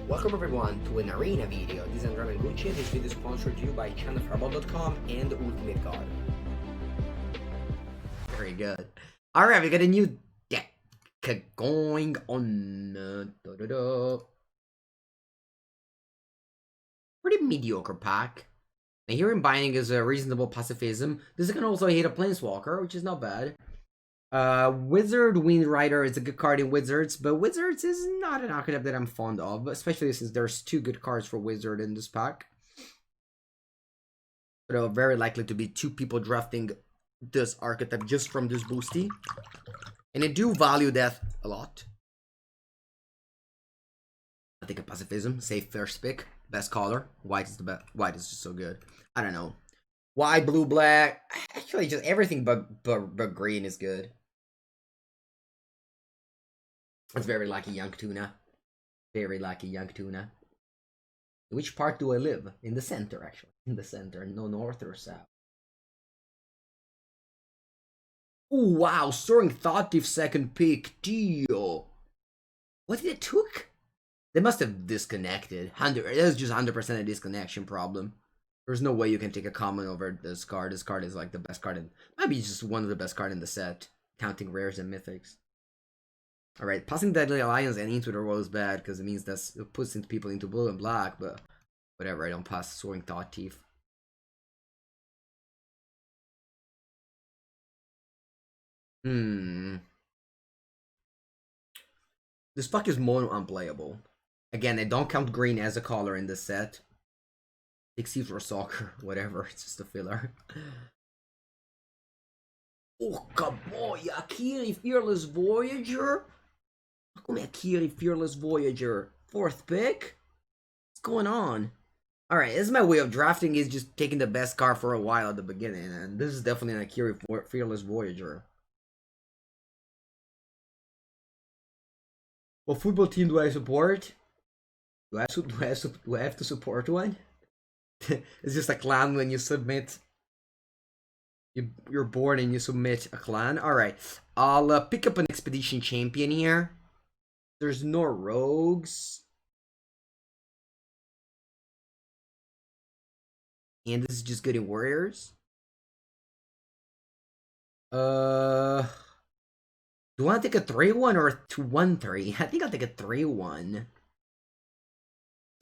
Welcome everyone to an arena video. This is Andrea Mengucci. This video is sponsored to you by channelfireball.com and Ultimate God. Very good. Alright, we got a new deck going on. Pretty mediocre pack. And here in Binding is a reasonable pacifism. This can also hit a Planeswalker, which is not bad. Wizard Wind Rider is a good card in Wizards, but Wizards is not an archetype that I'm fond of, especially since there's two good cards for Wizard in this pack. So very likely to be two people drafting this archetype just from this boosty. And I do value that a lot. I think a pacifism, safe first pick, best color. White is the best. White is just so good. I don't know. White, blue, black. Actually, just everything but green is good. It's very lucky young tuna. Very lucky young tuna. Which part do I live? In the center, actually. In the center, no north or south. Ooh, wow, Soaring Thought Thief second pick. Deal. What did it took? They must have disconnected. It was just 100% a disconnection problem. There's no way you can take a common over this card. This card is like the best card in... Might be just one of the best cards in the set. Counting rares and mythics. Alright, passing Deadly Alliance and Into the World is bad, because it means that it puts people into blue and black, but... Whatever, I don't pass Soaring Thought Thief. This fuck is mono unplayable. Again, I don't count green as a color in this set. 60 for soccer, whatever, it's just a filler. Oh, boy, Akiri Fearless Voyager? Come Akiri Fearless Voyager. Fourth pick? What's going on? Alright, this is my way of drafting, is just taking the best card for a while at the beginning, and this is definitely an Akiri Fearless Voyager. What football team do I support? Do I have to support one? It's just a clan when you submit. You're born and you submit a clan. Alright, I'll pick up an expedition champion here. There's no rogues. And this is just good in warriors. Do I want to take a 3-1 or a 2-1-3? I think I'll take a 3-1.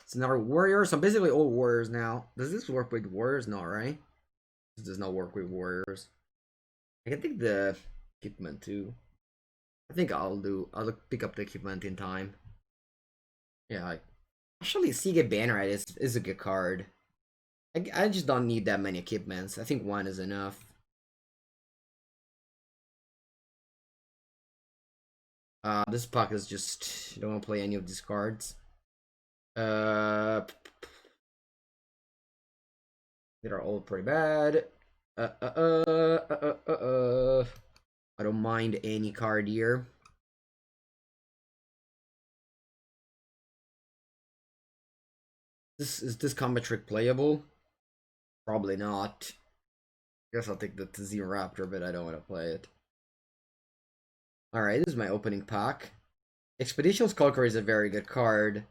It's another warrior, so I'm basically all warriors now. Does this work with warriors? No, right? This does not work with warriors. I can take the equipment too. I think I'll pick up the equipment in time. Yeah, actually Siege Bannerite is a good card. I just don't need that many equipments. I think one is enough. This pack is just, I don't want to play any of these cards. They are all pretty bad. I don't mind any card here. Is this combat trick playable? Probably not. I guess I'll take the Tzim Raptor, but I don't want to play it. Alright, this is my opening pack. Expedition Skulker is a very good card.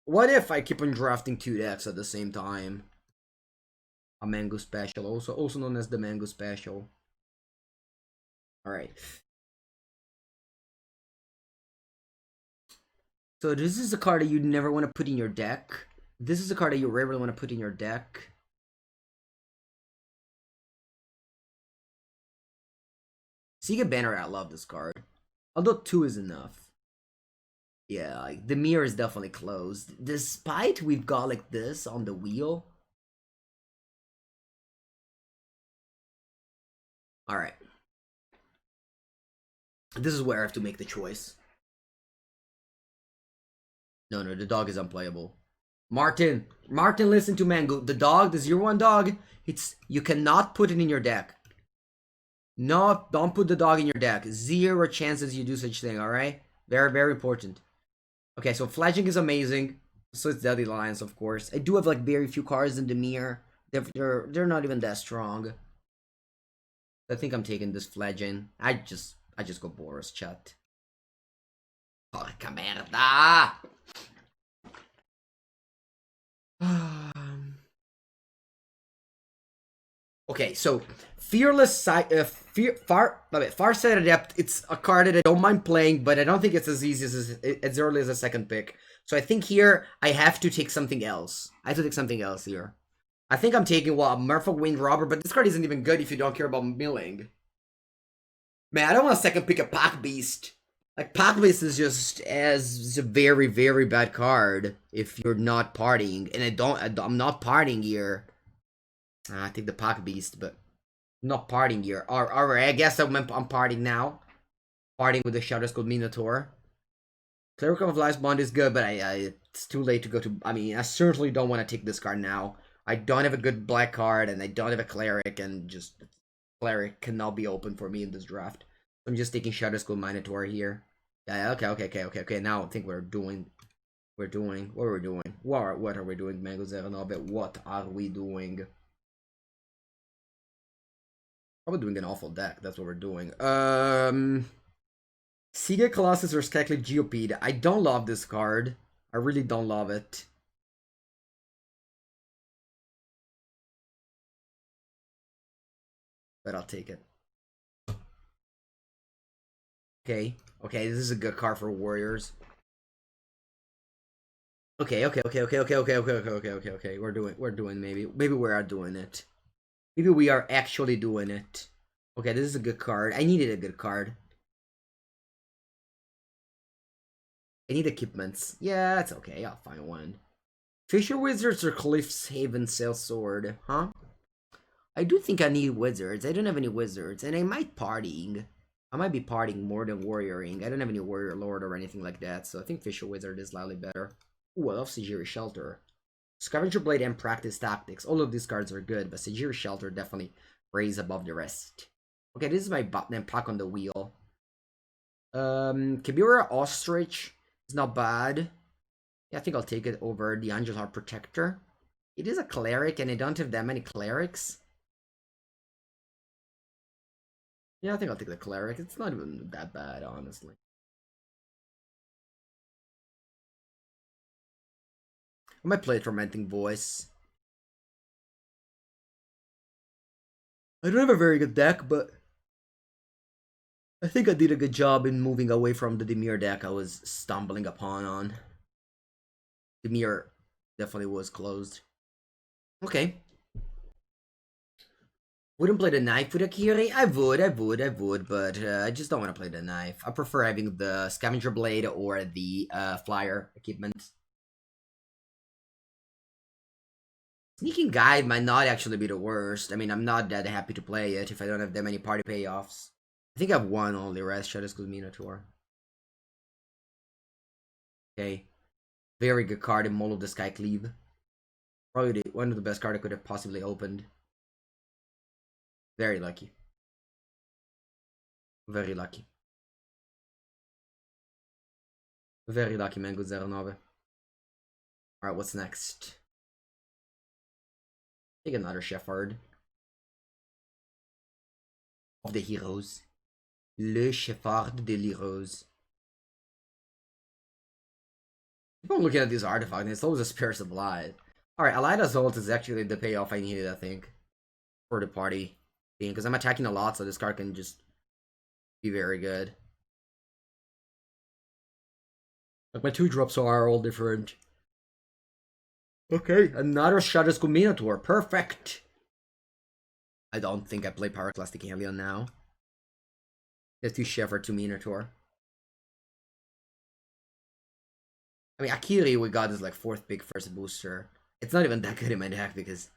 What if I keep on drafting two decks at the same time? A Mango Special, also known as the Mango Special. Alright. So this is a card that you never want to put in your deck. This is a card that you rarely want to put in your deck. Siege Banner, I love this card. Although 2 is enough. Yeah, like, the mirror is definitely closed. Despite we've got like this on the wheel. Alright. This is where I have to make the choice. No, the dog is unplayable. Martin, listen to Mango. The dog, the 0-1 dog, you cannot put it in your deck. No, don't put the dog in your deck. 0 chances you do such thing, alright? Very, very important. Okay, so Fledging is amazing. So it's Deadly Alliance, of course. I do have like very few cards in the mirror. They're not even that strong. I think I'm taking this Fledging. I just go Boros, chat. Porca merda! Okay, so Fearless Farsighted Adept, it's a card that I don't mind playing, but I don't think it's as easy as early as a second pick. So I think here I have to take something else. I have to take something else here. I think I'm taking, well, a Merfolk Winged Robber, but this card isn't even good if you don't care about milling. Man, I don't want to second pick a Pack Beast. Like, Pack Beast is just a very, very bad card if you're not partying. And I'm not partying here. I take the Pack Beast, but I'm not partying here. Alright, I guess I'm partying now. Partying with the Shadow Skull Minotaur. Cleric of Life's Bond is good, but it's too late to go to... I mean, I certainly don't want to take this card now. I don't have a good black card, and I don't have a Cleric, and just... Cleric cannot be open for me in this draft. I'm just taking Shadow Skull Minotaur here. Yeah, okay. Now I think what are we doing? What are we doing, Mango Zeranove? What are we doing? Probably doing an awful deck. That's what we're doing. Seagate Colossus or Skyclip Geopede. I don't love this card. I really don't love it. But I'll take it. Okay, this is a good card for Warriors. Okay. We're doing maybe we are doing it. Maybe we are actually doing it. Okay, this is a good card. I needed a good card. I need equipments. Yeah, it's okay. I'll find one. Fisher Wizards or Cliff's Haven Sail Sword, huh? I do think I need wizards. I don't have any wizards, and I might partying. I might be partying more than warrioring. I don't have any warrior lord or anything like that, so I think Fisher Wizard is slightly better. Ooh, I love Sejiri Shelter. Scavenger Blade and Practice Tactics. All of these cards are good, but Sejiri Shelter definitely raise above the rest. Okay, this is my button and pack on the wheel. Kibira Ostrich is not bad. Yeah, I think I'll take it over the Angel Heart Protector. It is a cleric, and I don't have that many clerics. Yeah, I think I'll take the cleric. It's not even that bad, honestly. I might play Tormenting Voice. I don't have a very good deck, but I think I did a good job in moving away from the Dimir deck I was stumbling upon on. Dimir definitely was closed. Okay. Wouldn't play the knife with Akiri? I would, but I just don't want to play the knife. I prefer having the Scavenger Blade or the Flyer equipment. Sneaking Guide might not actually be the worst. I mean, I'm not that happy to play it if I don't have that many party payoffs. I think I have one only, right? Shadow Skull Minotaur. Okay. Very good card in Molo of the Skycleave. Probably one of the best cards I could have possibly opened. Very lucky. Very lucky. Very lucky, Mango 09. Alright, what's next? Take another Shepherd. Of the Heroes. Le Shepherd de l'Heroes. I'm looking at these artifacts, and it's always a Spare Supply. Alright, Alida's ult is actually the payoff I needed, I think. For the party thing, because I'm attacking a lot, so this card can just be very good. Like, my 2-drops are all different. Okay, another Shadow Skull Minotaur. Perfect! I don't think I play Pyroclastic Alien now. There's 2 Shepherd, 2 Minotaur. I mean, Akiri we got is like 4th pick first booster. It's not even that good in my deck because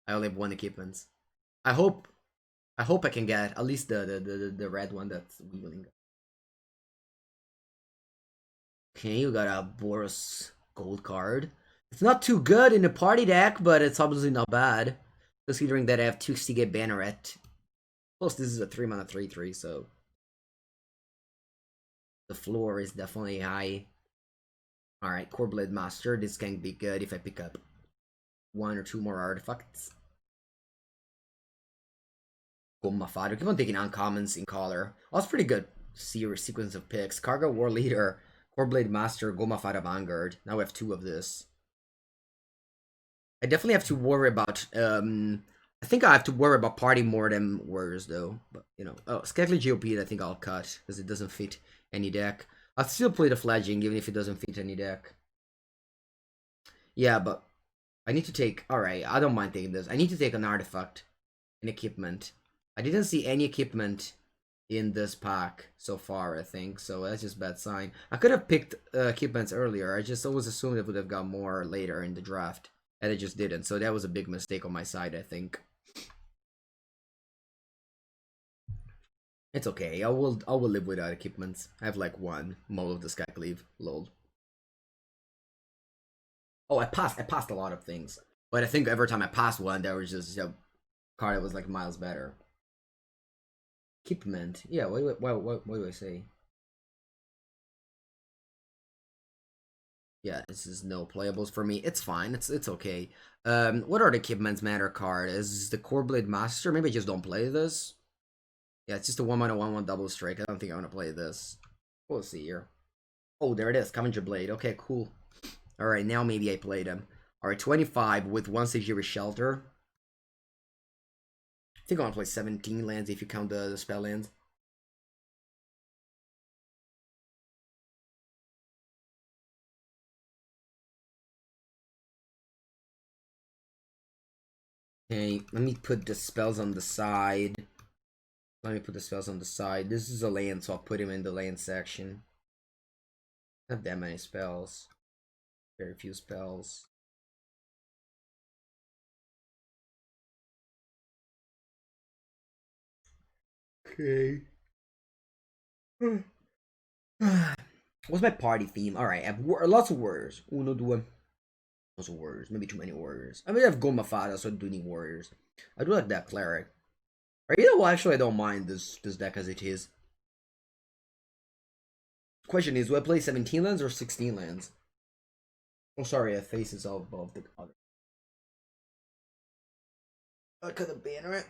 I only have 1 equipment. I hope I can get at least the red one that's wheeling. Okay, you got a Boros gold card. It's not too good in the party deck, but it's obviously not bad. Considering that I have 2 Seagate Banneret. Plus, this is a 3-mana 3/3, so the floor is definitely high. Alright, Core Blade Master. This can be good if I pick up 1 or 2 more artifacts. Gomma Fodder. Keep on taking uncommons in color. Oh, that's pretty good sequence of picks. Cargo War Leader, Core Blade Master, Gomma Fodder Vanguard. Now we have 2 of this. I definitely have to worry about I think I have to worry about party more than Warriors though. But you know, oh, Skekly GOP I think I'll cut because it doesn't fit any deck. I'll still play the Fledging even if it doesn't fit any deck. Yeah, but I need to take. All right, I don't mind taking this. I need to take an artifact, an equipment. I didn't see any equipment in this pack so far. I think so. That's just a bad sign. I could have picked equipments earlier. I just always assumed it would have got more later in the draft, and it just didn't. So that was a big mistake on my side. I think. It's okay. I will live without equipments. I have like one Mole of the Sky Cleave. Lol. Oh, I passed a lot of things. But I think every time I passed one, there was just a card that was like miles better. Equipment. Yeah, what do I say? Yeah, this is no playables for me. It's fine. It's okay. What are the equipments matter card? Is the Core Blade Master? Maybe I just don't play this. Yeah, it's just a 1/1/1/1 double strike. I don't think I want to play this. We'll see here. Oh, there it is. Scavenger Blade. Okay, cool. Alright, now maybe I play them. Alright, 25 with 1 Sejiri Shelter. I think I want to play 17 lands if you count the spell lands. Okay, let me put the spells on the side. Let me put the spells on the side. This is a land, so I'll put him in the land section. Not that many spells. Very few spells. Okay. What's my party theme? Alright, I have lots of warriors. Uno, due. Lots of warriors. Maybe too many warriors. I mean, I have Gomafada, so I do need warriors. I do like that cleric. Or you know what? Actually, I don't mind this deck as it is. Question is, do I play 17 lands or 16 lands? Oh, sorry, I have faces all above the other. I could have banner it.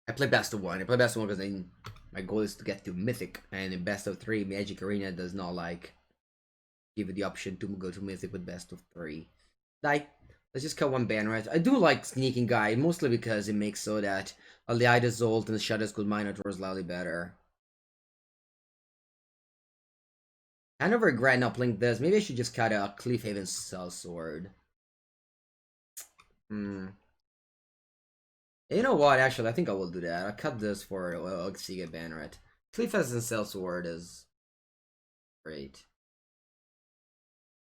I play best of one. I play best of one because my goal is to get to mythic, and in best of three, Magic Arena does not like give you the option to go to mythic with best of three. Like, let's just cut one banner. I do like sneaking guy, mostly because it makes so that Aliida's ult and the Shadows Good Minotaur is slightly better. I never regret not playing this. Maybe I should just cut a Cliffhaven Sellsword. You know what? Actually, I think I will do that. I'll cut this for Oxyga Banneret. Cliffhaven Sellsword is great.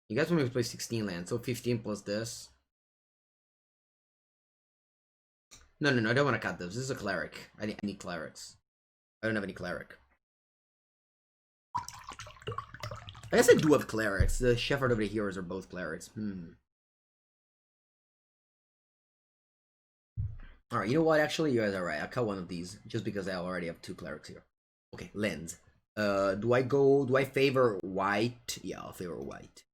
You guys want me to play 16 lands, so 15 plus this. No, I don't want to cut this. This is a cleric. I need clerics. I don't have any cleric. I guess I do have clerics. The Shepherd of the Heroes are both clerics. Alright, you know what? Actually, you guys are right. I'll cut one of these just because I already have 2 clerics here. Okay, lens. Do I favor white? Yeah, I'll favor white.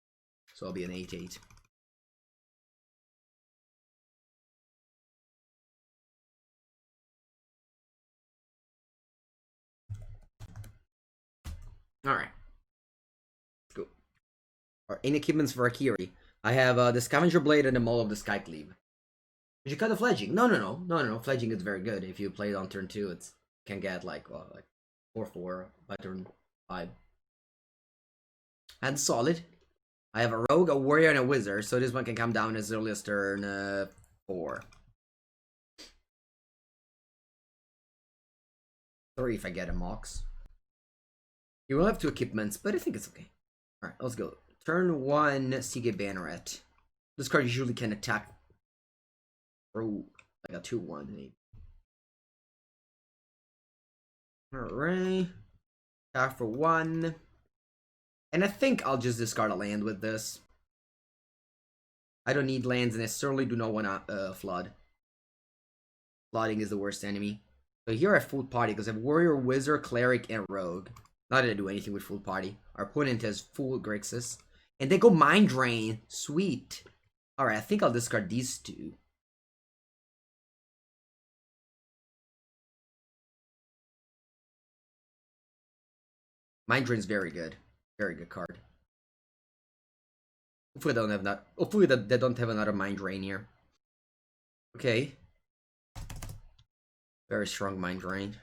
So I'll be an 8/8. Alright. Let's go. Alright, any equipments for Akiri? I have the Scavenger Blade and the Maul of the Sky Cleave. Did you cut the Fledging? No. Fledging is very good. If you play it on turn 2, it can get like 4/4 by turn 5. And solid. I have a Rogue, a Warrior, and a Wizard, so this one can come down as early as turn 4. 3 if I get a Mox. You will have 2 equipments, but I think it's okay. Alright, let's go. Turn 1, Seagate Banneret. This card usually can attack through like a 2/1 maybe. Alright. Attack for 1. And I think I'll just discard a land with this. I don't need lands, and I certainly do not want to flood. Flooding is the worst enemy. So here I have full party because I have Warrior, Wizard, Cleric, and Rogue. Not that I do anything with full party. Our opponent has full Grixis. And they go Mind Drain. Sweet. Alright, I think I'll discard these 2. Mind Drain's very good. Very good card. Hopefully they don't have that. Hopefully they don't have another mind drain here. Okay. Very strong mind drain.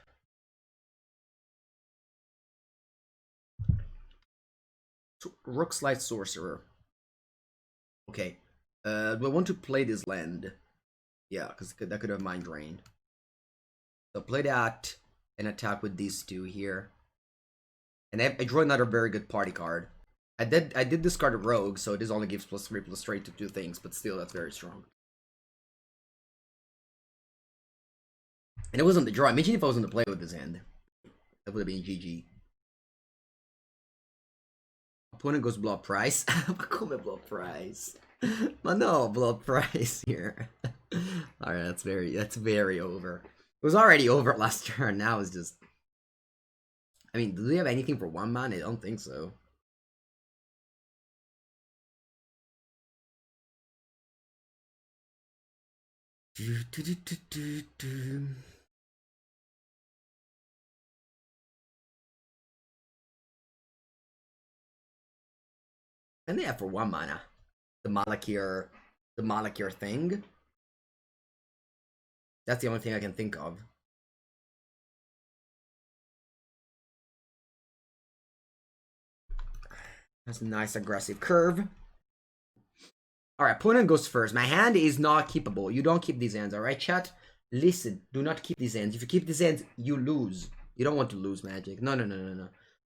So, Rook Slide Sorcerer. Okay. Do I want to play this land? Yeah, because that could have mind drain. So play that and attack with these two here. And I draw another very good party card. I did discard a rogue, so this only gives +3/+3 to 2 things, but still that's very strong. And it wasn't the draw. Imagine if I was on the play with this hand. That would have been GG. Opponent goes blow price. Come blow price. But no, blow price here. Alright, that's very over. It was already over last turn, now it's just... I mean, do they have anything for 1 mana? I don't think so. And they have for 1 mana. The Malakir thing. That's the only thing I can think of. That's a nice aggressive curve. Alright, opponent goes first. My hand is not keepable. You don't keep these hands, alright, chat? Listen, do not keep these hands. If you keep these hands, you lose. You don't want to lose, Magic. No.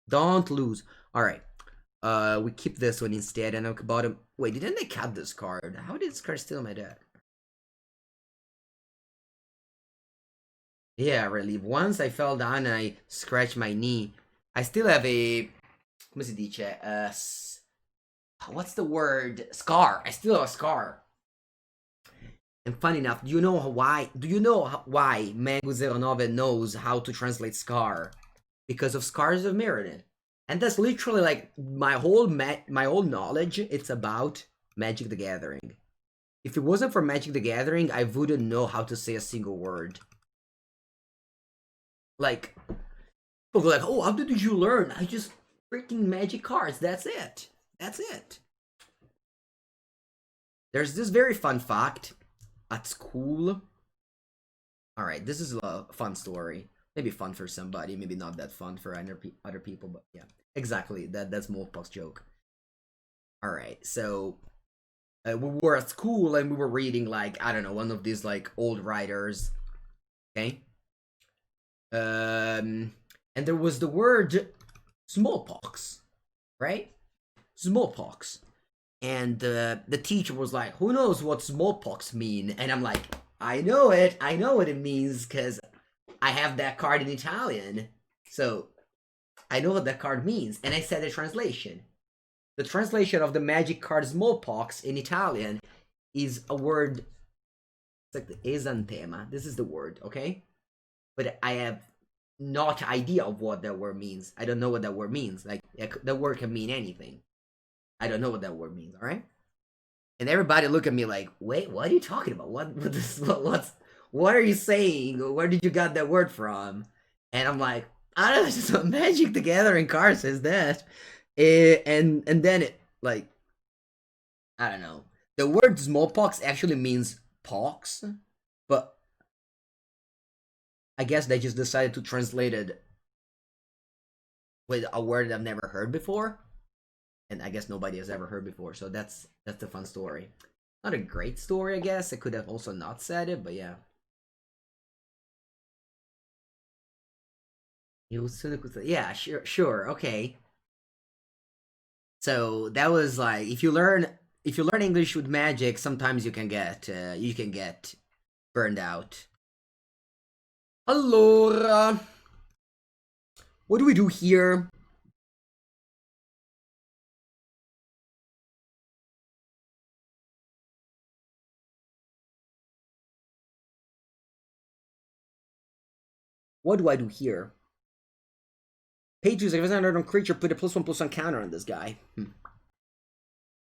Don't lose. Alright. We keep this one instead, and I'll bottom. Wait, didn't they cut this card? How did this card steal my deck? Yeah, relief. Once I fell down and I scratched my knee. I still have a... Come si dice? What's the word? Scar. I still have a scar. And funny enough, do you know why Mengucci knows how to translate scar? Because of Scars of Mirrodin. And that's literally like my whole knowledge. It's about Magic the Gathering. If it wasn't for Magic the Gathering, I wouldn't know how to say a single word. Like, people go like, oh, how did you learn? I just freaking Magic cards. That's it. That's it. There's this very fun fact at school. Alright, this is a fun story. Maybe fun for somebody, maybe not that fun for other people, but yeah. Exactly, that's Molpok's joke. Alright, so we were at school and we were reading, like, I don't know, one of these, like, old writers. Okay? And there was the word smallpox, right? Smallpox. And the teacher was like, who knows what smallpox mean? And I'm like, I know what it means, because I have that card in Italian. So, I know what that card means. And I said the translation. The translation of the magic card smallpox in Italian is a word, it's like the esantema. This is the word, okay? But I have not idea of what that word means. I don't know what that word means. Like, that word can mean anything. I don't know what that word means, alright? And everybody look at me like, wait, what are you talking about? What are you saying? Where did you got that word from? And I'm like, I don't know, it's just a Magic the Gathering card says that. And then it, like, I don't know. The word smallpox actually means pox, but I guess they just decided to translate it with a word I've never heard before. And I guess nobody has ever heard before, so that's the fun story. Not a great story, I guess. I could have also not said it, but yeah. Yeah, sure, okay. So that was like, if you learn English with Magic, sometimes you can get burned out. Allora, what do we do here? What do I do here? Page 2, if it's another creature, put a +1/+1 counter on this guy.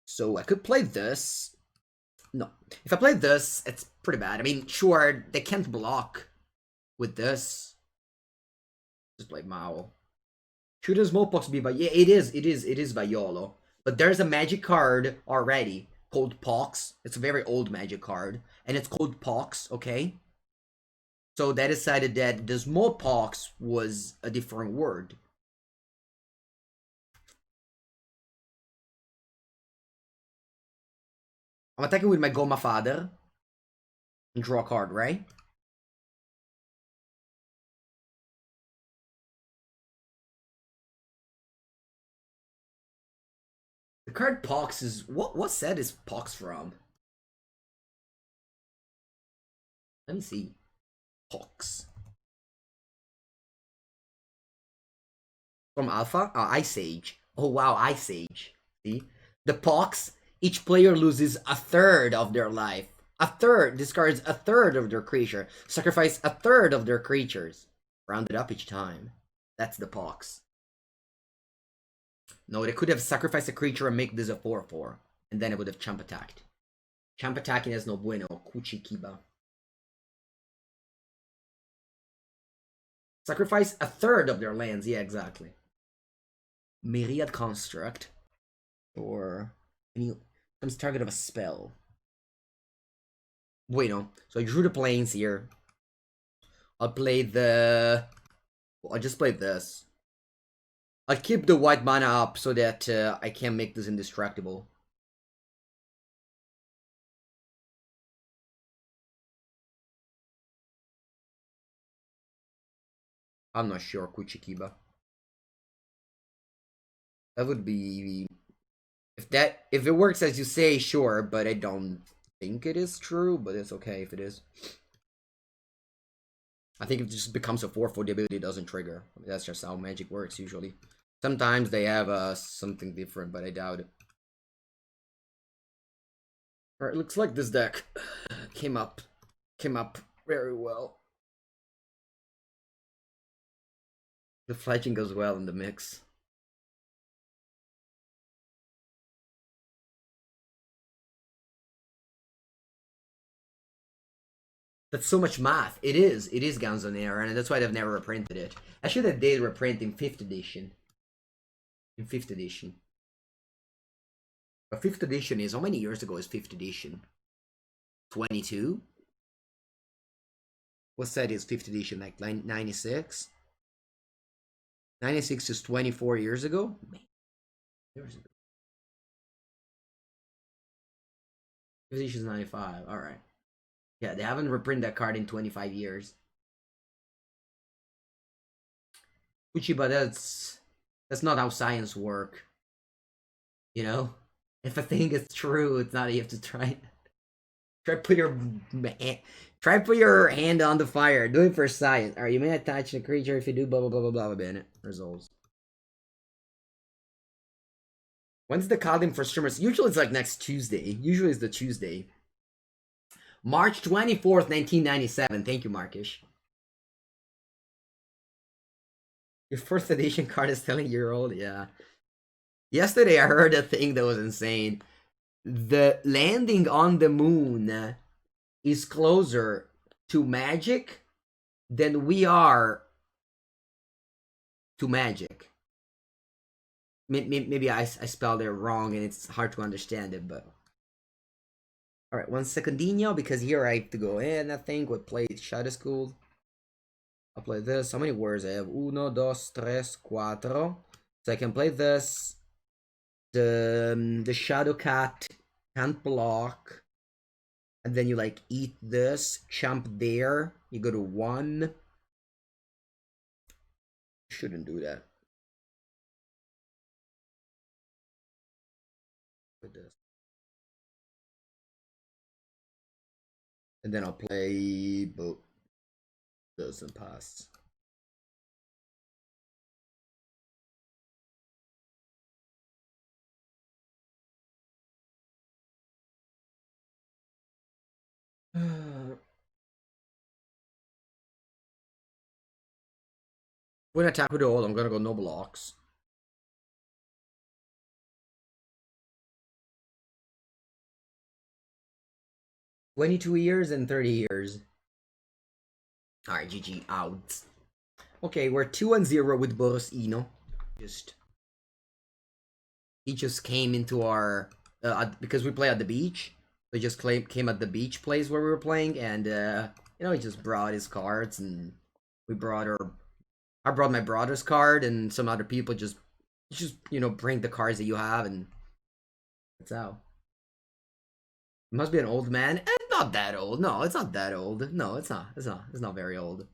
So I could play this. No. If I play this, it's pretty bad. I mean, sure, they can't block with this. Just play Mao. Should a smallpox be by... Yeah, it is Vaiolo. But there's a magic card already called Pox. It's a very old magic card, and it's called Pox, okay? So they decided that the smallpox was a different word. I'm attacking with my Goma Father. And draw a card, right? The card Pox is... What set is Pox from? Let me see. Pox. From Alpha? Ice Age. Oh, wow, Ice Age. See? The Pox, each player loses a third of their life. A third. Discards a third of their creature. Sacrifice a third of their creatures. Round it up each time. That's the Pox. No, they could have sacrificed a creature and make this a 4-4. And then it would have champ attacked. Champ attacking is no bueno. Kuchikiba. Sacrifice a third of their lands. Yeah, exactly. Myriad Construct. Or any becomes target of a spell. Bueno. So I drew the planes here. I'll play the... I'll just play this. I'll keep the white mana up so that I can make this indestructible. I'm not sure, Kuchikiba. That would be... If it works as you say, sure, but I don't think it is true, but it's okay if it is. I think if it just becomes a 4-4, the ability doesn't trigger. That's just how Magic works usually. Sometimes they have something different, but I doubt it. Alright, looks like this deck came up very well. The fletching goes well in the mix. That's so much math. It is Ganzonera, and that's why they've never reprinted it. Actually, they did reprint in 5th edition. In 5th edition. But 5th edition is... How many years ago is 5th edition? 22? What set is 5th edition? Like 96? 96 is 24 years ago? Man. Years ago. 5th edition is 95. Alright. Yeah, they haven't reprinted that card in 25 years. But that's not how science work. You know? If a thing is true, it's not, you have to try put your hand on the fire. Do it for science. Alright, you may attach the creature if you do blah blah blah blah blah blah. Results. When's the calling for streamers? Usually it's like next Tuesday. Usually it's the Tuesday. March 24th, 1997. Thank you, Markish. Your 4th edition card is telling you're old? Yeah. Yesterday I heard a thing that was insane. The landing on the moon is closer to magic than we are to magic. Maybe I spelled it wrong and it's hard to understand it, but... Alright, 1 secondinho, because here I have to go in, I think, with play Shadow School. I'll play this. How many words I have? 1, 2, 3, 4. So I can play this. The Shadow Cat can't block. And then you like eat this, jump there. You go to 1. Shouldn't do that. With this. And then I'll play both. Doesn't pass. When I attack with all, I'm gonna go no blocks. $22 years and 30 years. Alright, GG out. Okay, we're 2-0 with Boros Eno. Just he just came into our because we play at the beach. We just came at the beach place where we were playing, and you know, he just brought his cards, and we brought our. I brought my brother's card, and some other people just you know, bring the cards that you have, and that's how. It must be an old man. Not that old. No, it's not that old. No, it's not. It's not. It's not very old.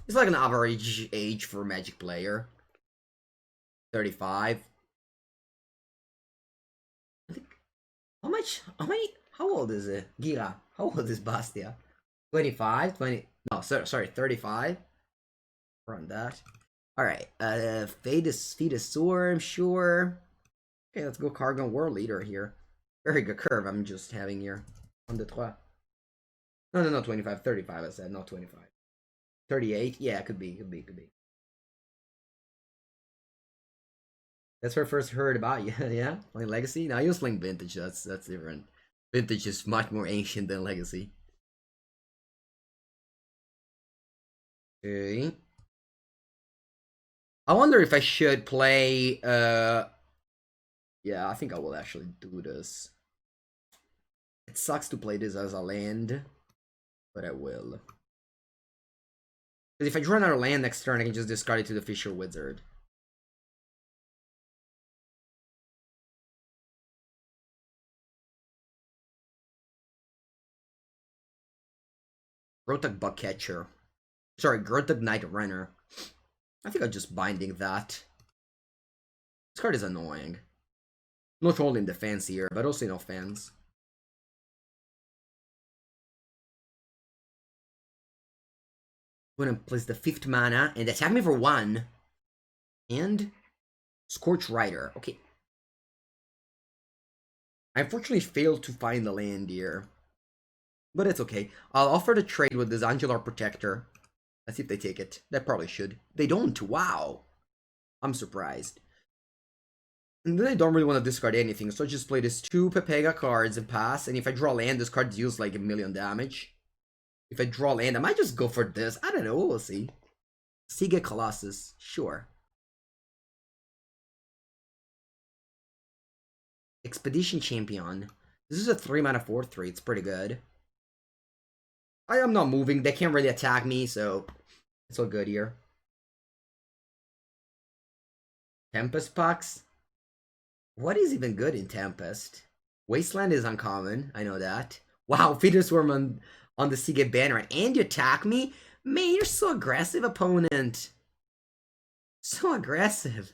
It's like an average age for a Magic player. 35. I think. How much? How many? How old is it? Gira. How old is Bastia? 25? 20. No, sorry, 35. Run that. Alright. Feed a Storm, sure. Okay, let's go Cargo World Leader here. Very good curve I'm just having here. On the 3. No, 25. 35, I said, not 25. 38? Yeah, could be. That's where I first heard about you. Yeah? Playing Legacy? Now, I was playing Vintage. That's different. Vintage is much more ancient than Legacy. Okay. I wonder if I should play, yeah, I think I will actually do this. It sucks to play this as a land, but I will. Because if I draw another land next turn, I can just discard it to the Fisher Wizard. Grotag Buckcatcher. Sorry, Grotag Knight Runner. I think I'm just binding that. This card is annoying. Not only in defense here, but also in offense. I'm gonna place the 5th mana and attack me for 1. And Scorch Rider. Okay. I unfortunately failed to find the land here. But it's okay. I'll offer the trade with this Angular Protector. Let's see if they take it. They probably should. They don't. Wow. I'm surprised. And then I don't really want to discard anything, so I just play these 2 Pepega cards and pass. And if I draw land, this card deals like 1,000,000 damage. If I draw land, I might just go for this. I don't know. We'll see. Siga Colossus. Sure. Expedition Champion. This is a 3 mana 4/3. It's pretty good. I am not moving. They can't really attack me, so it's all good here. Tempest Pucks? What is even good in Tempest? Wasteland is uncommon. I know that. Wow, Feeder Swarm on the Seagate banner. And you attack me? Man, you're so aggressive, opponent. So aggressive.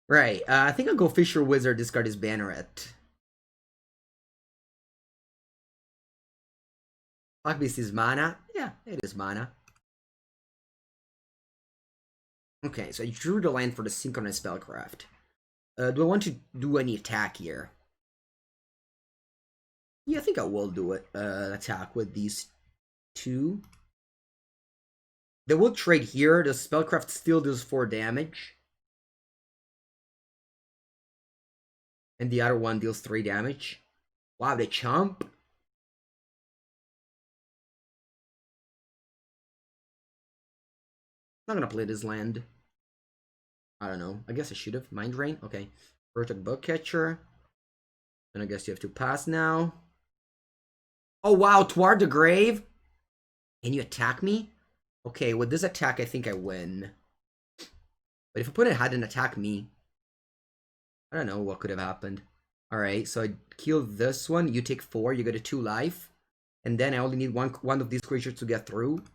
Right, I think I'll go Fisher Wizard, discard his banneret. Black Beast is mana? Yeah, it is mana. Okay, so I drew the land for the Synchronized Spellcraft. Do I want to do any attack here? Yeah, I think I will do it. Attack with these 2. They will trade here. The Spellcraft still does 4 damage. And the other one deals 3 damage. Wow, they chump. I'm not gonna play this land. I don't know. I guess I should have. Mind Drain? Okay. Protect Bugcatcher. And I guess you have to pass now. Oh wow, Toward the Grave? Can you attack me? Okay, with this attack I think I win. But if opponent hadn't attacked me, I don't know what could have happened. Alright, so I kill this one, you take 4, you get a 2 life. And then I only need one of these creatures to get through.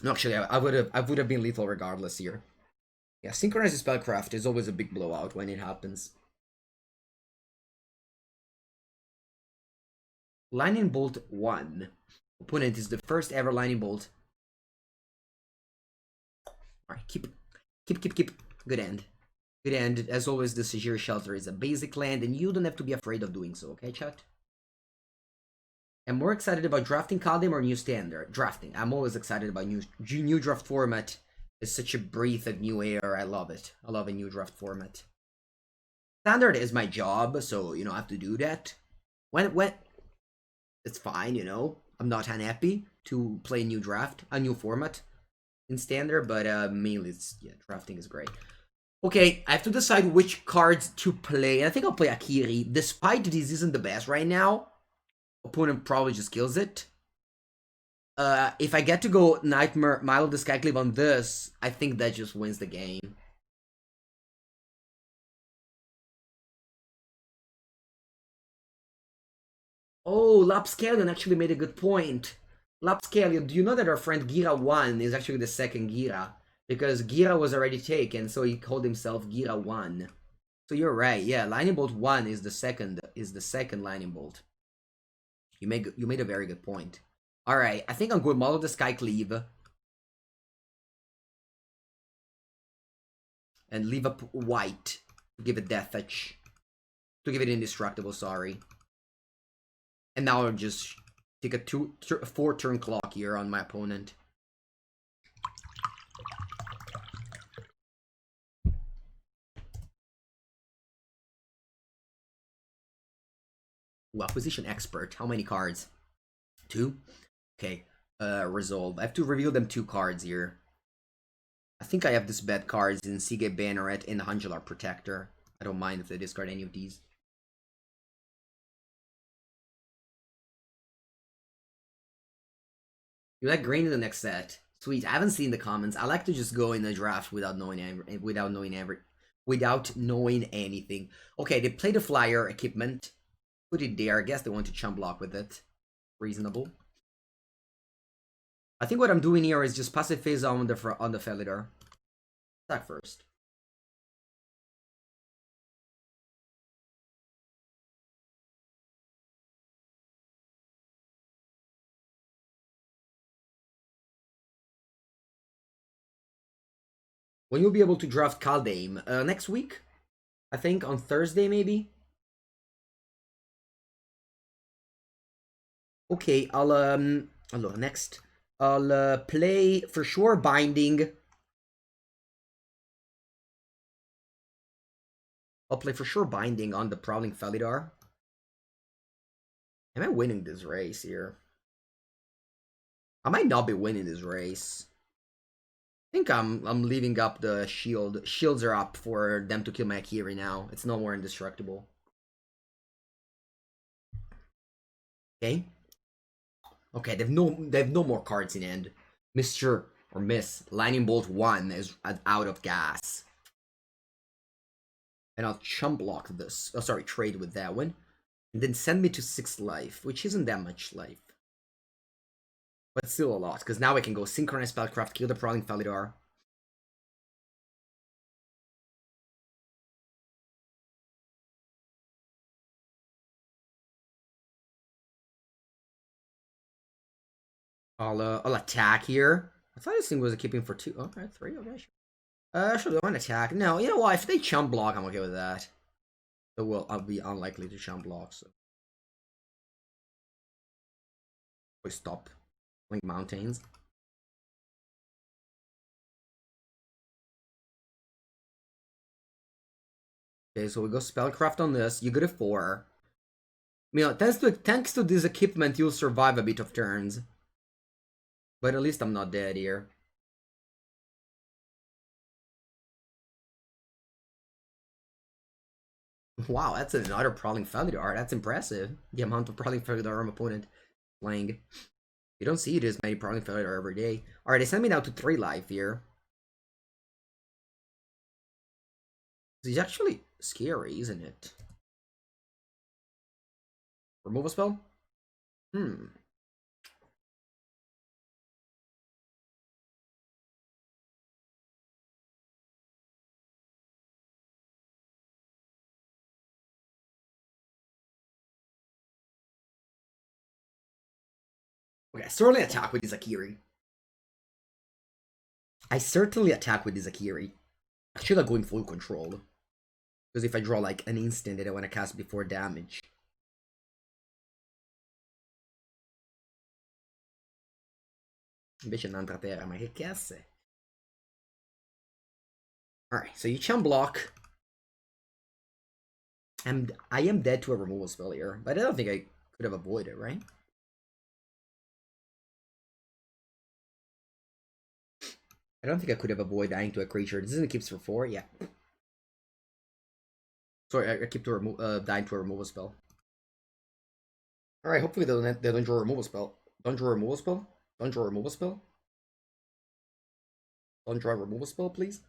No, actually, I would have been lethal regardless here. Yeah, Synchronized Spellcraft is always a big blowout when it happens. Lightning Bolt 1. Opponent is the first ever Lightning Bolt. Alright, keep. Good end. Good end. As always, the Sagira Shelter is a basic land, and you don't have to be afraid of doing so, okay, chat? I'm more excited about drafting Kaldheim or New Standard? Drafting. I'm always excited about new draft format. It's such a breath of new air. I love it. I love a new draft format. Standard is my job, so, you know, I have to do that. When It's fine, you know. I'm not unhappy to play a new draft, a new format in standard, but mainly it's, yeah, drafting is great. Okay, I have to decide which cards to play. I think I'll play Akiri. Despite this isn't the best right now, opponent probably just kills it. If I get to go Nightmare, Milo the Skyclave on this, I think that just wins the game. Oh, Lapscallion actually made a good point. Lapscallion, do you know that our friend Gira 1 is actually the second Gira? Because Gira was already taken, so he called himself Gira 1. So you're right, yeah, Lightning Bolt 1 is the second Lightning Bolt. You made a very good point. Alright, I think I'm going Model the Skyclave. And leave up white to give it Death Touch. To give it Indestructible, sorry. And now I'll just take a 4 turn clock here on my opponent. Ooh, Acquisition Expert. How many cards? 2? Okay. Resolve. I have to reveal them 2 cards here. I think I have this bad cards in Seagate Banneret and Hungelar Protector. I don't mind if they discard any of these. You like green in the next set? Sweet. I haven't seen the comments. I like to just go in the draft without knowing anything. Okay, they play the flyer equipment. Put it there. I guess they want to chump block with it. Reasonable. I think what I'm doing here is just passive phase on the Felidar. Attack first. When you'll be able to draft Kaldheim? Next week? I think on Thursday maybe? Okay, next. I'll play for sure Binding. I'll play for sure Binding on the Prowling Felidar. Am I winning this race here? I might not be winning this race. I think I'm leaving up the shield. Shields are up for them to kill my Akiri now. It's no more indestructible. Okay. Okay, they've no more cards in hand. Mr. or Miss Lightning Bolt 1 is out of gas. And I'll chump block this. Oh, sorry, trade with that one. And then send me to 6 life, which isn't that much life. But still a lot, because now I can go Synchronize Spellcraft, kill the Prowling Felidar. I'll attack here. I thought this thing was a keeping for 2. Okay, 3, okay, sure. Should go on attack. No, you know what? If they chump block, I'm okay with that. But well, I'll be unlikely to chump block, so. We stop. Link Mountains. Okay, so we go Spellcraft on this. You go to 4. You know, thanks to this equipment, you'll survive a bit of turns. But at least I'm not dead here. Wow, that's another Prowling Felidar. That's impressive. The amount of Prowling Felidar my opponent playing. You don't see this many Prowling Felidar every day. Alright, they send me down to 3 life here. This is actually scary, isn't it? Remove a spell? Okay, I certainly attack with Izakiri. I should have going full control. Because if I draw like an instant that I want to cast before damage. Invece un'altra terra, ma che cazzo è? Alright, so you chum block. And I am dead to a removal spell here, but I don't think I could have avoided it, right? I don't think I could have avoided dying to a creature. This isn't keeps for 4? Yeah. Sorry, I keep to dying to a removal spell. Alright, hopefully they don't draw a removal spell. Don't draw a removal spell? Don't draw a removal spell? Don't draw a removal spell, please?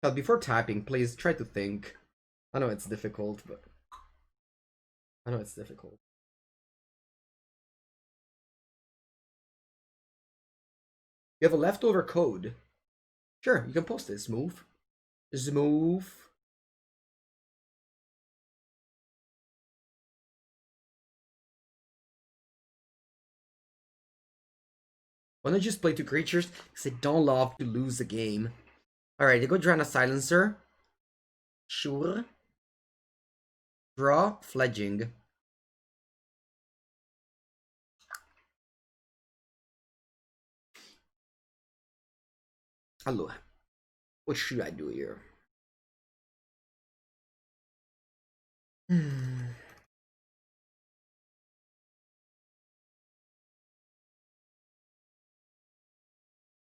But before typing, please try to think. I know it's difficult, but... I know it's difficult. You have a leftover code. Sure, you can post this. Move. Just move. Why not just play 2 creatures? Because I don't love to lose the game. Alright, they go draw a silencer. Sure. Draw, fledging. Allora, what should I do here?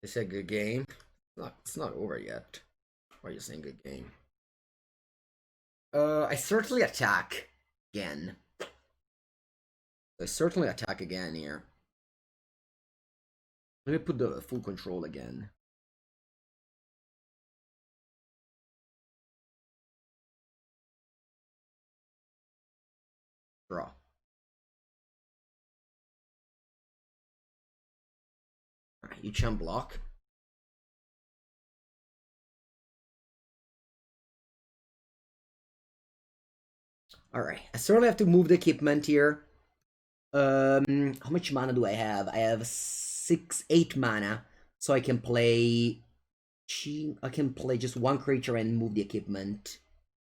It's a good game. It's not over yet. Why are you saying good game? I certainly attack again. I certainly attack again here. Let me put the full control again. Draw. Alright, you chump block. Alright, I certainly have to move the equipment here. How much mana do I have? I have 8 mana, so I can play. I can play just 1 creature and move the equipment.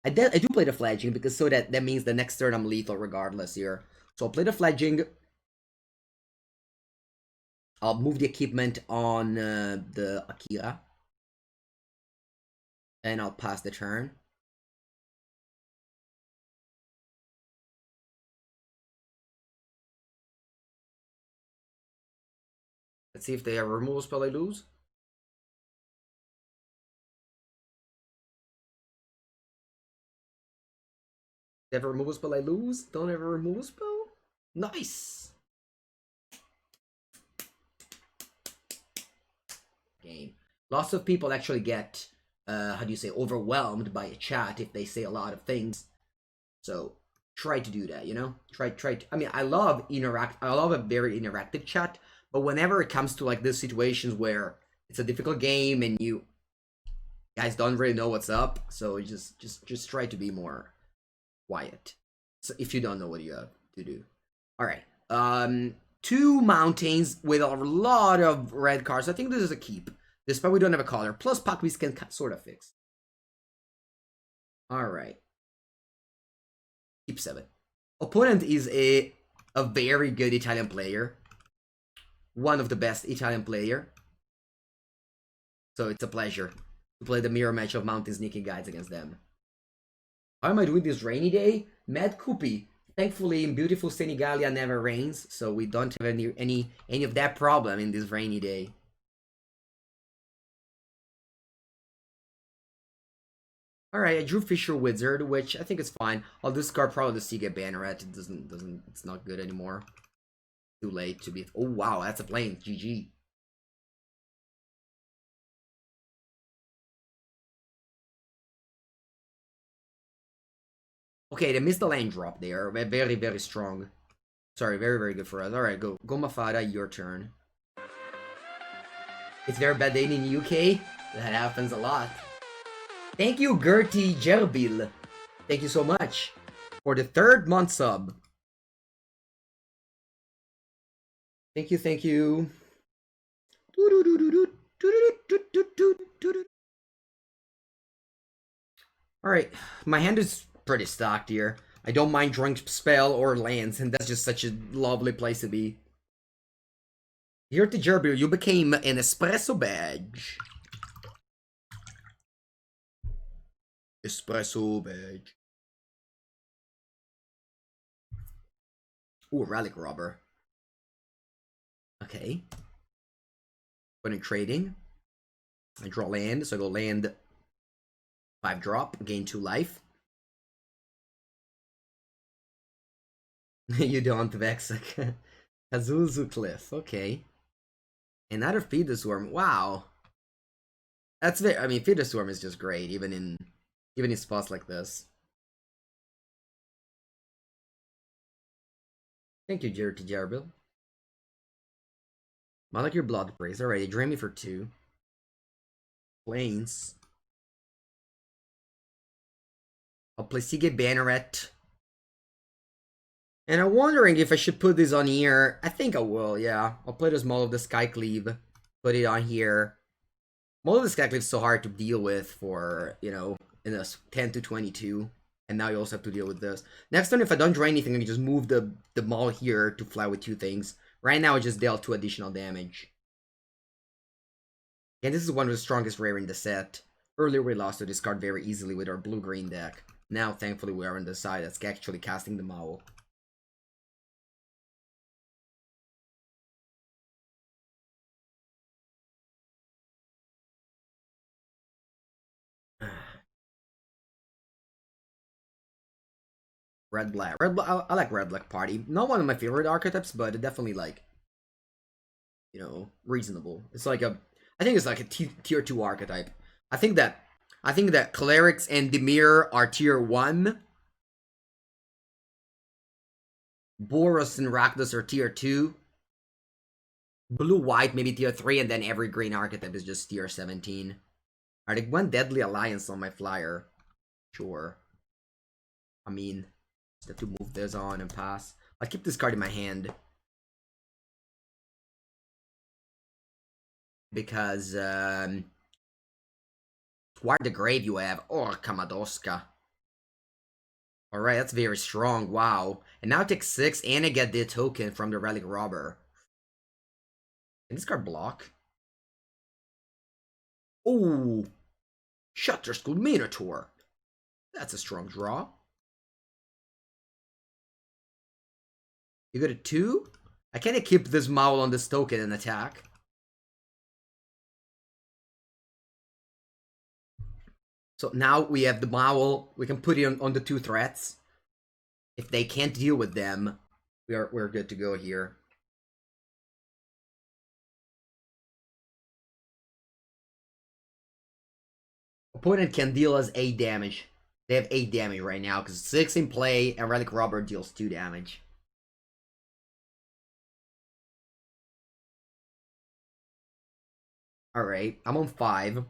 I do play the fledging because that means the next turn I'm lethal regardless here. So I'll play the fledging. I'll move the equipment on the Akira, and I'll pass the turn. Let's see if they have a removal spell I lose. They have a removal spell I lose? Don't have a removal spell? Nice! Game. Lots of people actually get, how do you say, overwhelmed by a chat if they say a lot of things. So, try to do that, you know? Try to, I mean, I love a very interactive chat, but whenever it comes to like these situations where it's a difficult game and you guys don't really know what's up, so just try to be more quiet. So if you don't know what you have to do. Alright. 2 mountains with a lot of red cards. I think this is a keep. Despite we don't have a color. Plus Pakvis can sort of fix. Alright. Keep 7. Opponent is a very good Italian player. One of the best Italian player. So it's a pleasure to play the mirror match of Mountain Sneaking Guides against them. How am I doing this rainy day? Mad Koopy. Thankfully, in beautiful Senigalia never rains, so we don't have any of that problem in this rainy day. Alright, I drew Fisher Wizard, which I think is fine. I'll discard probably the Seagate Banneret. It's not good anymore. Too late to be. Oh wow, that's a plane. GG. Okay, they missed the land drop there. Very, very strong. Sorry, very, very good for us. Alright, go Mafada, your turn. It's very bad day in the UK. That happens a lot. Thank you, Gertie Gerbil. Thank you so much for the 3rd month sub. Thank you, thank you. Alright, my hand is pretty stocked here. I don't mind drawing spell or lands, and that's just such a lovely place to be. Here to Gerbil, you became an espresso badge. Espresso badge. Ooh, relic robber. Okay. When trading, I draw land, so I go land 5 drop, gain 2 life. You don't vex. Kazuzu Cliff, okay. Another Feed the Swarm, wow. That's very, I mean, Feed the Swarm is just great, even in spots like this. Thank you, Jerry Jarbill. Like your Blood Praise. Alright, drain me for 2. Plains. I'll play Seagate Banneret. And I'm wondering if I should put this on here. I think I will, yeah. I'll play this Maul of the Skycleave. Put it on here. Maul of the Skycleave is so hard to deal with for, you know, in a 10 to 22. And now you also have to deal with this. Next turn, if I don't draw anything, I can just move the Maul here to fly with 2 things. Right now, I just dealt 2 additional damage. And this is one of the strongest rare in the set. Earlier, we lost to this card very easily with our blue-green deck. Now, thankfully, we are on the side that's actually casting the Maul. Red black. I like red black party. Not one of my favorite archetypes, but definitely like, you know, reasonable. It's like I think it's like a tier 2 archetype. I think that clerics and Dimir are tier 1. Boros and Rakdos are tier 2. Blue white maybe tier 3, and then every green archetype is just tier 17. Alright, one Deadly Alliance on my flyer. Sure. I mean, just have to move this on and pass. I'll keep this card in my hand. Because, Toward the Grave you have. Oh, Kamadoska. Alright, that's very strong. Wow. And now I take 6 and I get the token from the Relic Robber. Can this card block? Oh! Shutter School Minotaur. That's a strong draw. You got a 2? I can't keep this Maul on this token and attack. So now we have the Maul. We can put it on the 2 threats. If they can't deal with them, we're good to go here. Opponent can deal us 8 damage. They have 8 damage right now because 6 in play and Relic Robber deals 2 damage. Alright, I'm on 5.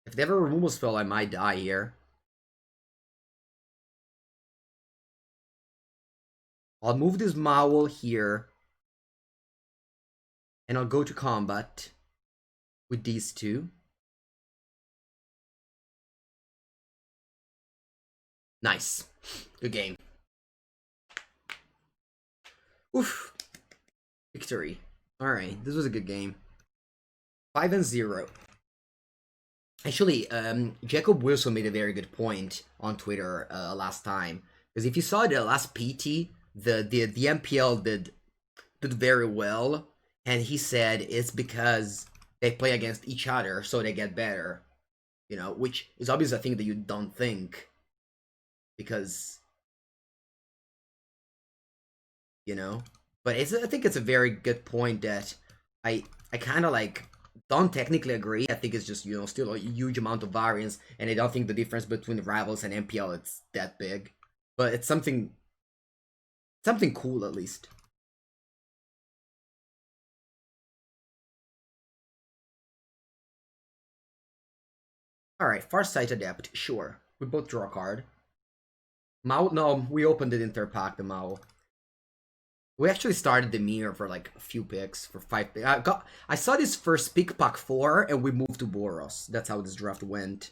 If they have a removal spell, I might die here. I'll move this Maul here. And I'll go to combat with these 2. Nice. Good game. Oof. Victory. Alright, this was a good game. 5-0. Actually, Jacob Wilson made a very good point on Twitter last time. Because if you saw the last PT, the MPL did very well. And he said it's because they play against each other, so they get better. You know, which is obviously a thing that you don't think. Because, you know. But I think it's a very good point that I kind of like don't technically agree. I think it's just, you know, still a huge amount of variance, and I don't think the difference between rivals and MPL it's that big. But it's something cool at least. Alright, Farsight Adept, sure. We both draw a card. Maul, no, we opened it in third pack, the Maul. We actually started the mirror for like a few picks, for 5 picks. I saw this first pick pack 4, and we moved to Boros. That's how this draft went.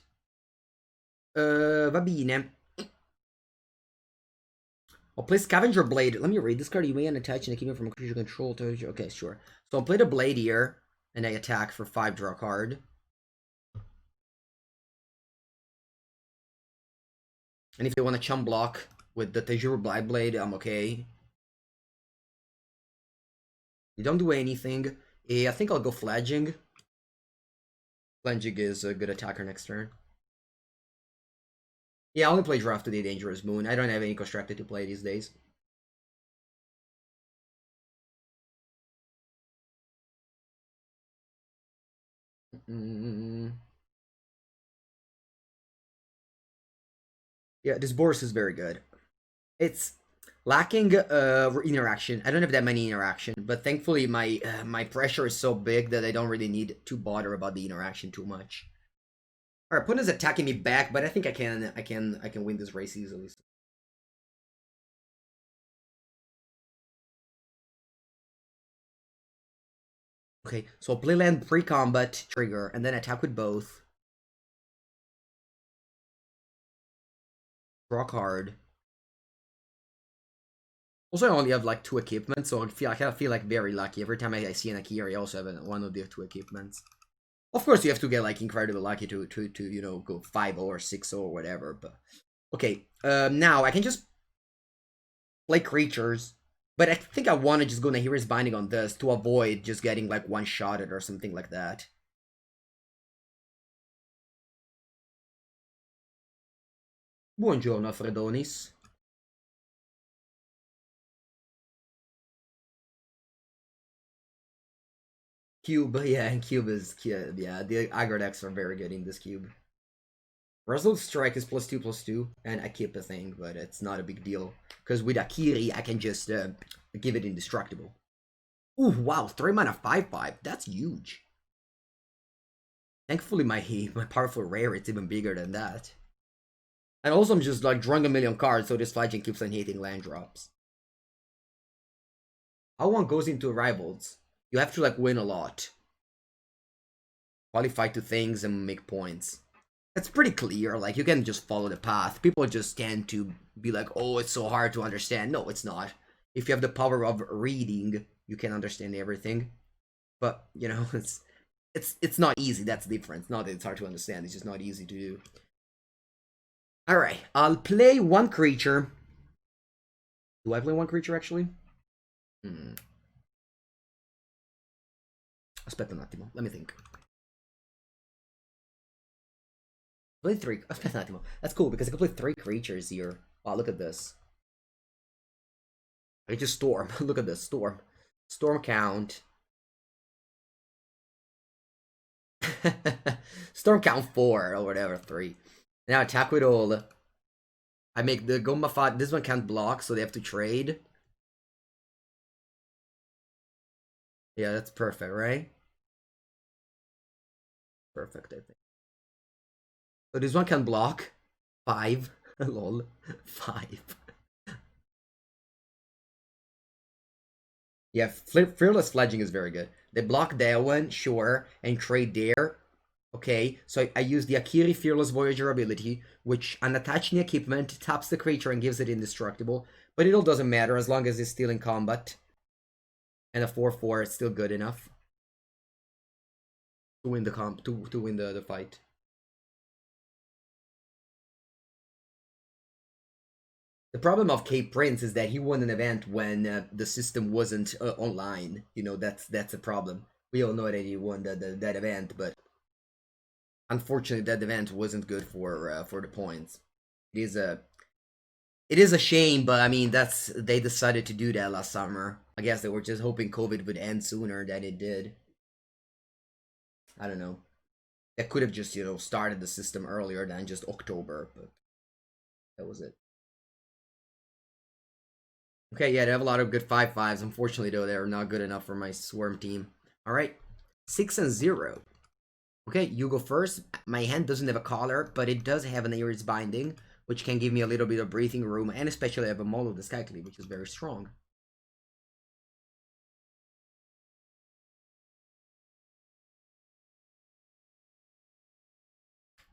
Va bene. I'll play Scavenger Blade. Let me read this card. You may unattach and keep it from a creature control. Okay, sure. So I'll play the Blade here, and I attack for 5, draw a card. And if they want to chum block with the Tajur Blightblade, I'm okay. You don't do anything. I think I'll go Fledging. Fledging is a good attacker next turn. Yeah, I only play Draft to the Dangerous Moon. I don't have any constructed to play these days. Yeah, this Boris is very good. It's lacking interaction. I don't have that many interaction, but thankfully my pressure is so big that I don't really need to bother about the interaction too much. All right, opponent's attacking me back, but I think I can win this race easily. Okay, so I'll play land pre-combat trigger and then attack with both. Draw card. Also, I only have like 2 equipments, so I kind of feel like very lucky. Every time I see an Akira, I also have one of the 2 equipments. Of course, you have to get like incredibly lucky to you know, go 5-0 or 6-0 or whatever. But okay, now I can just play creatures, but I think I want to just go Nahiri's Binding on this to avoid just getting like one-shotted or something like that. Buongiorno, Fredonis. Cube, yeah, and Cube is, yeah, the aggro decks are very good in this cube. Resolute Strike is +2/+2, and I keep a thing, but it's not a big deal. Because with Akiri, I can just give it indestructible. Ooh, wow, 3 mana 5/5, that's huge. Thankfully, my powerful rare, it's even bigger than that. And also, I'm just like drawing a million cards, so this Fledging keeps on hitting land drops. How one goes into Rivals? You have to like win a lot. Qualify to things and make points. It's pretty clear, like you can just follow the path. People just tend to be like, oh, it's so hard to understand. No, it's not. If you have the power of reading, you can understand everything. But, you know, it's not easy, that's the difference. Not that it's hard to understand, it's just not easy to do. Alright, I'll play 1 creature. Do I play 1 creature actually? Aspetta un attimo, let me think. Play 3. Aspetta un attimo. That's cool because I can play 3 creatures here. Wow, look at this. I just Storm. Look at this. Storm. Storm count. Storm count 4 or whatever. 3. Now attack with all. I make the Gomafat. This one can't block, so they have to trade. Yeah, that's perfect, right? Perfect, I think. So this one can block. 5. Lol. 5. Yeah, Fearless Fledging is very good. They block that one, sure, and trade there. Okay, so I use the Akiri Fearless Voyager ability, which unattaching equipment taps the creature and gives it indestructible. But it all doesn't matter as long as it's still in combat. And a 4/4 is still good enough to win the to win the fight. The problem of K Prince is that he won an event when the system wasn't online. You know, that's a problem. We all know that he won that event, but unfortunately, that event wasn't good for the points. It is a shame, but I mean they decided to do that last summer. I guess they were just hoping COVID would end sooner than it did. I don't know. That could have just, you know, started the system earlier than just October, but that was it. Okay, yeah, they have a lot of good 5/5s. Unfortunately, though, they're not good enough for my Swarm team. All right, 6-0. Okay, you go first. My hand doesn't have a collar, but it does have an Ares Binding, which can give me a little bit of breathing room, and especially I have a Molo of the Skyclave, which is very strong.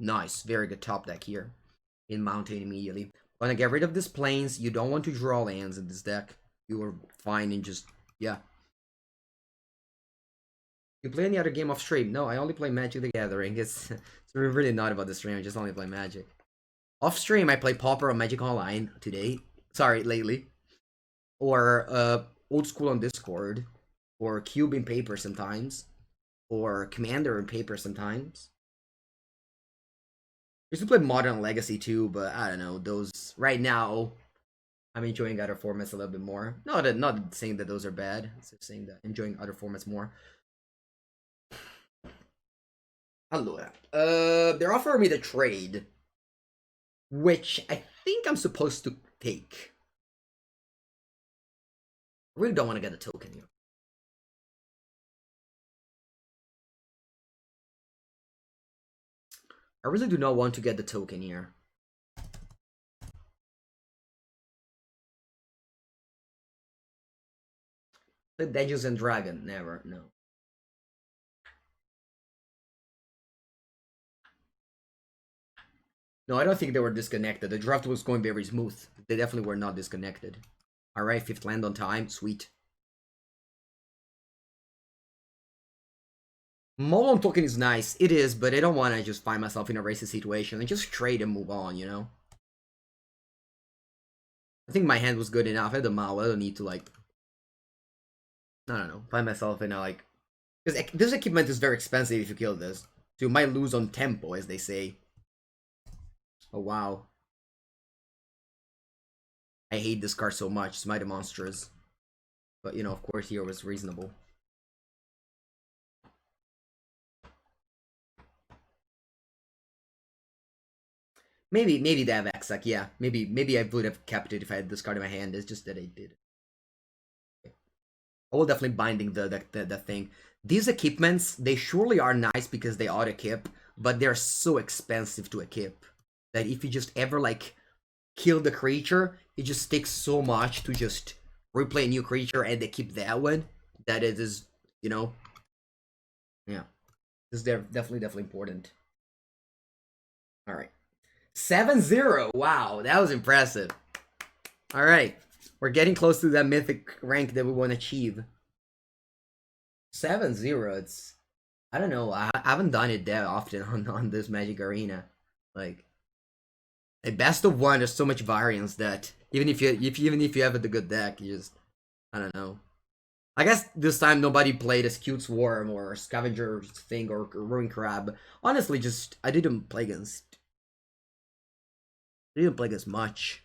Nice, very good top deck here in Mountain immediately. Wanna get rid of these planes. You don't want to draw lands in this deck. You are fine and just, yeah. You play any other game off stream? No, I only play Magic the Gathering. It's really not about the stream, I just only play Magic. Off stream, I play Pauper on Magic Online today. Sorry, lately. Or Old School on Discord. Or Cube in Paper sometimes. Or Commander in Paper sometimes. I used to play Modern Legacy too, but I don't know. Those right now, I'm enjoying other formats a little bit more. Not saying that those are bad. It's just saying that enjoying other formats more. Allora, they're offering me the trade, which I think I'm supposed to take. I really don't want to get a token here. I really do not want to get the token here. The Dungeons and Dragon, never, no. No, I don't think they were disconnected. The draft was going very smooth. They definitely were not disconnected. Alright, 5th land on time, sweet. Molon token is nice, it is, but I don't want to just find myself in a racist situation and just trade and move on, you know? I think my hand was good enough. I had the Mao, I don't need to, like... I don't know, find myself in a, like... Because this equipment is very expensive if you kill this. So you might lose on tempo, as they say. Oh, wow. I hate this card so much, Smite the Monsters. But, you know, of course, here was reasonable. Maybe they have Exec, yeah. Maybe I would have kept it if I had this card in my hand. It's just that I did. I will definitely binding the thing. These equipments, they surely are nice because they auto-equip, but they're so expensive to equip that if you just ever, like, kill the creature, it just takes so much to just replay a new creature and they keep that one, that it is, you know, yeah. This is definitely important. Alright. 7-0, wow, that was impressive. Alright, we're getting close to that mythic rank that we want to achieve. 7-0, it's, I don't know, I haven't done it that often on this Magic Arena. Like, a best of one, there's so much variance that even if you have a good deck, you just, I don't know. I guess this time nobody played a Skewed Swarm or Scavenger thing or Ruin Crab. Honestly, just I didn't play against much.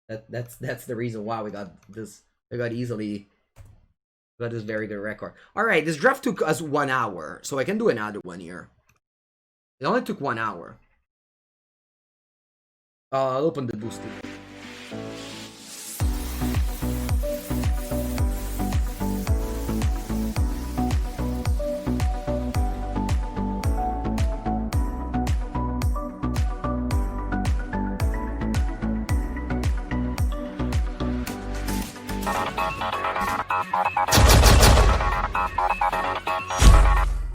That's the reason why we got this. We got this very good record. All right, this draft took us 1 hour, so I can do another one here. It only took 1 hour. I'll open the booster.